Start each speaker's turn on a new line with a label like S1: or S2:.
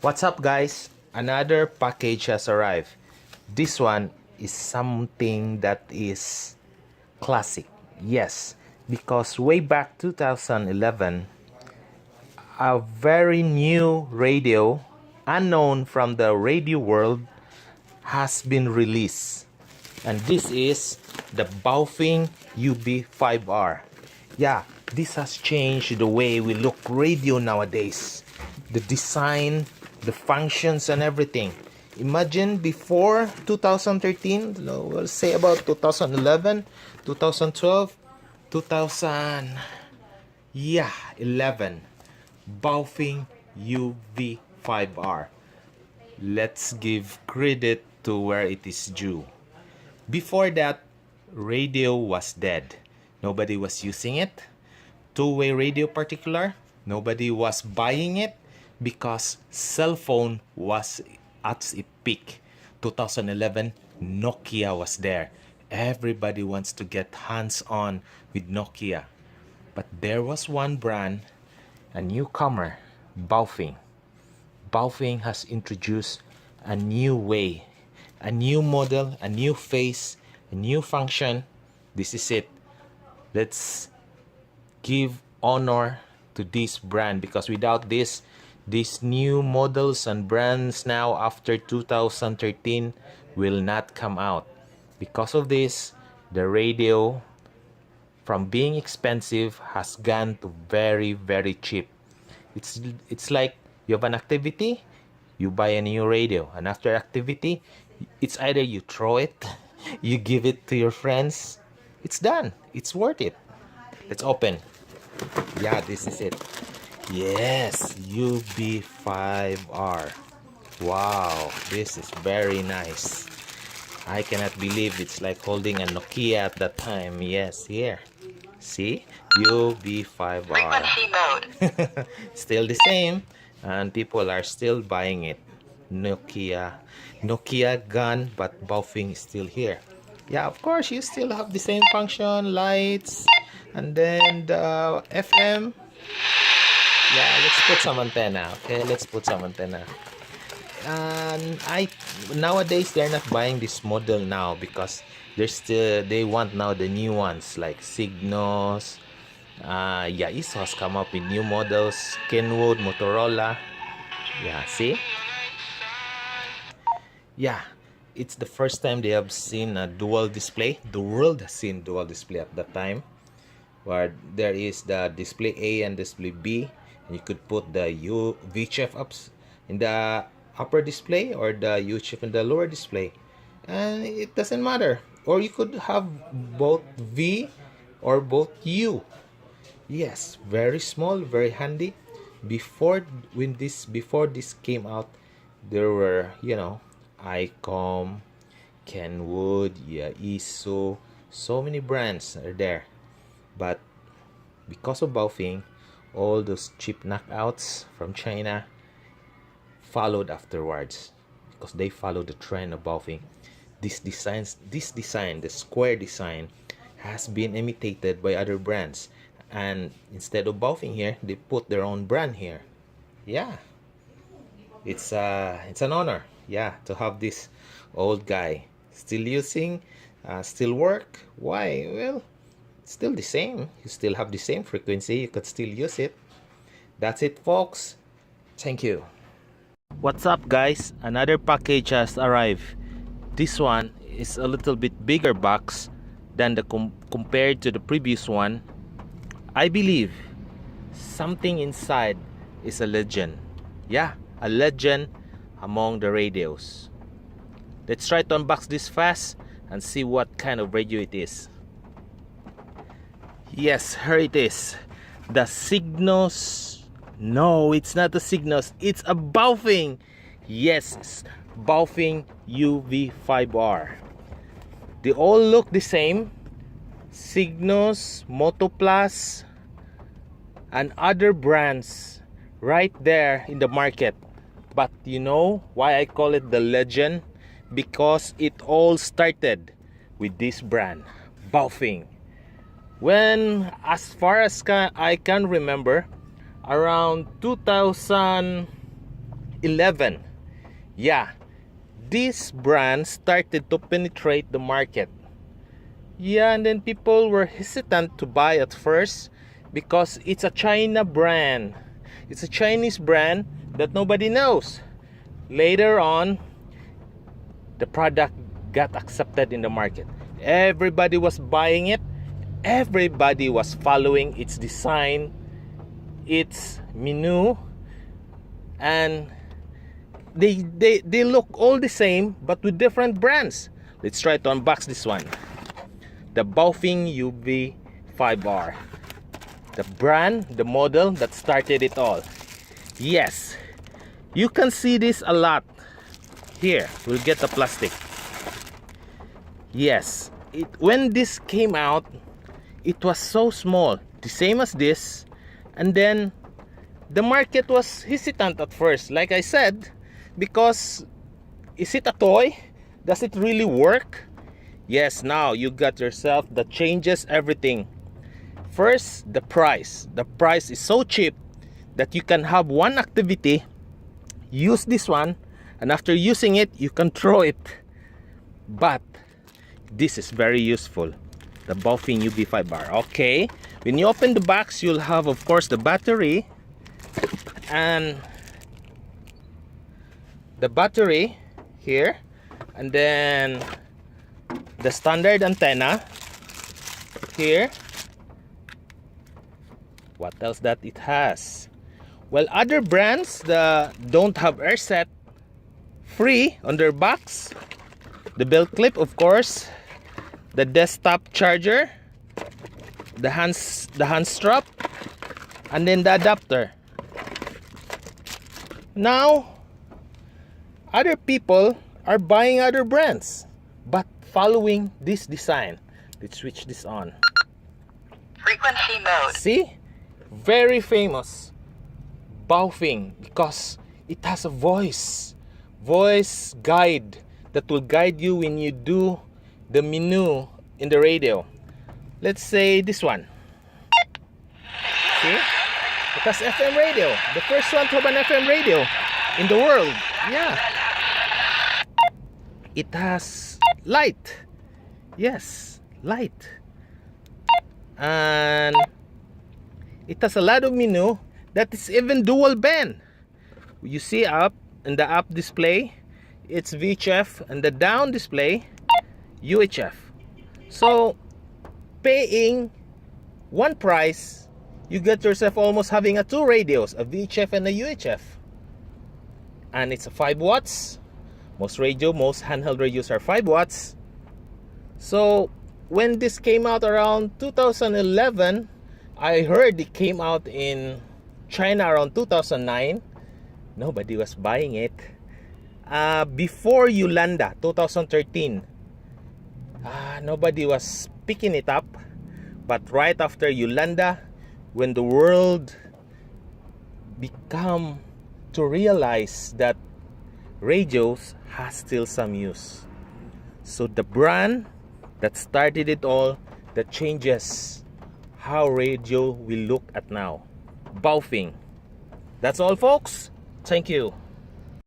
S1: What's up, guys? Another package has arrived. This one is something that is classic. Yes, because way back 2011, a very new radio, unknown from the radio world, has been released. And this is the Baofeng UB5R. Yeah, this has changed the way we look radio nowadays. The design, the functions and everything. Imagine before 2013, we'll say about 2011, 2012, 2000, yeah, 11. Baofeng UV5R. Let's give credit to where it is due. Before that, radio was dead. Nobody was using it. Two-way radio particular, nobody was buying it because cell phone was at its peak. 2011, Nokia was there. Everybody wants to get hands-on with Nokia. But there was one brand, a newcomer, Baofeng. Baofeng has introduced a new way, a new model, a new face, a new function. This is it. Let's give honor to this brand, because without this, these new models and brands now after 2013 will not come out. Because of this, the radio from being expensive has gone to very, very cheap. It's like you have an activity, you buy a new radio, and after activity, it's either you throw it, you give it to your friends. It's done. It's worth it. Let's open. Yeah, this is it. Yes, UB5R. Wow, this is very nice. I cannot believe it's like holding a Nokia at that time. Yes, here. See? UB5R.
S2: Frequency mode.
S1: Still the same, and people are still buying it. Nokia gone, but Baofeng is still here. Yeah, of course, you still have the same function, lights, and then the FM. Yeah, let's put some antenna. Okay, let's put some antenna. And nowadays they're not buying this model now because they want now the new ones like Signos. Yeah, ISO has come up with new models. Kenwood, Motorola. Yeah, see? Yeah, it's the first time they have seen a dual display. The world has seen dual display at that time, where there is the display A and display B, and you could put the VHF ups in the upper display or the UHF in the lower display, and it doesn't matter. Or you could have both V or both U. Yes, very small, very handy. Before this came out, there were, ICOM, Kenwood, yeah, ISO, so many brands are there. But because of Baofeng, all those cheap knockouts from China followed afterwards, because they followed the trend of Baofeng. This design, the square design, has been imitated by other brands, and instead of Baofeng here, they put their own brand here. Yeah, it's an honor, yeah, to have this old guy still using, still work. Why? Well, still the same. You still have the same frequency. You could still use it. That's it, folks. Thank you. What's up, guys? Another package has arrived. This one is a little bit bigger box than the compared to the previous one. I believe something inside is a legend. Yeah, a legend among the radios. Let's try to unbox this fast and see what kind of radio it is. Yes, here it is. The Signos. No, it's not the Signos. It's a Baofeng. Yes, Baofeng UV5R. They all look the same. Signos, Motoplus, and other brands right there in the market. But you know why I call it the legend? Because it all started with this brand, Baofeng. When, as far as I can remember, around 2000, 2011. Yeah, this brand started to penetrate the market. Yeah, and then people were hesitant to buy at first because it's a China brand. It's a Chinese brand that nobody knows. Later on, the product got accepted in the market. Everybody was buying it. Everybody was following its design, its menu, and they look all the same but with different brands. Let's try to unbox this one. The Baofeng UV5R. The brand, the model that started it all. Yes, you can see this a lot. Here, we'll get the plastic. Yes, when this came out, it was so small, the same as this, and then the market was hesitant at first, like I said, because is it a toy? Does it really work? Yes, now you got yourself that changes everything. First, the price. The price is so cheap that you can have one activity, use this one, and after using it, you can throw it. But this is very useful. The Baofeng UV5R. Okay, when you open the box, you'll have, of course, the battery, and the battery here, and then the standard antenna here. What else that it has? Well, other brands that don't have AirSet free on their box. The belt clip, of course, the desktop charger, the hand strap, and then the adapter. Now, other people are buying other brands, but following this design. Let's switch this on.
S2: Frequency mode.
S1: See? Very famous. Baofeng, because it has a voice guide that will guide you when you do the menu in the radio. Let's say this one. See? It has FM radio. The first one to have an FM radio in the world. Yeah. It has light. Yes, light. And it has a lot of menu that is even dual band. You see up in the up display, it's VHF, and the down display, UHF. So paying one price, you get yourself almost having two radios, a VHF and a UHF. And it's a 5 watts. Most handheld radios are 5 watts. So when this came out around 2011, I heard it came out in China around 2009. Nobody was buying it. Before Yolanda, 2013, nobody was picking it up. But right after Yolanda, when the world become to realize that radios has still some use. So the brand that started it all, that changes how radio will look at now. Baofeng. That's all, folks. Thank you.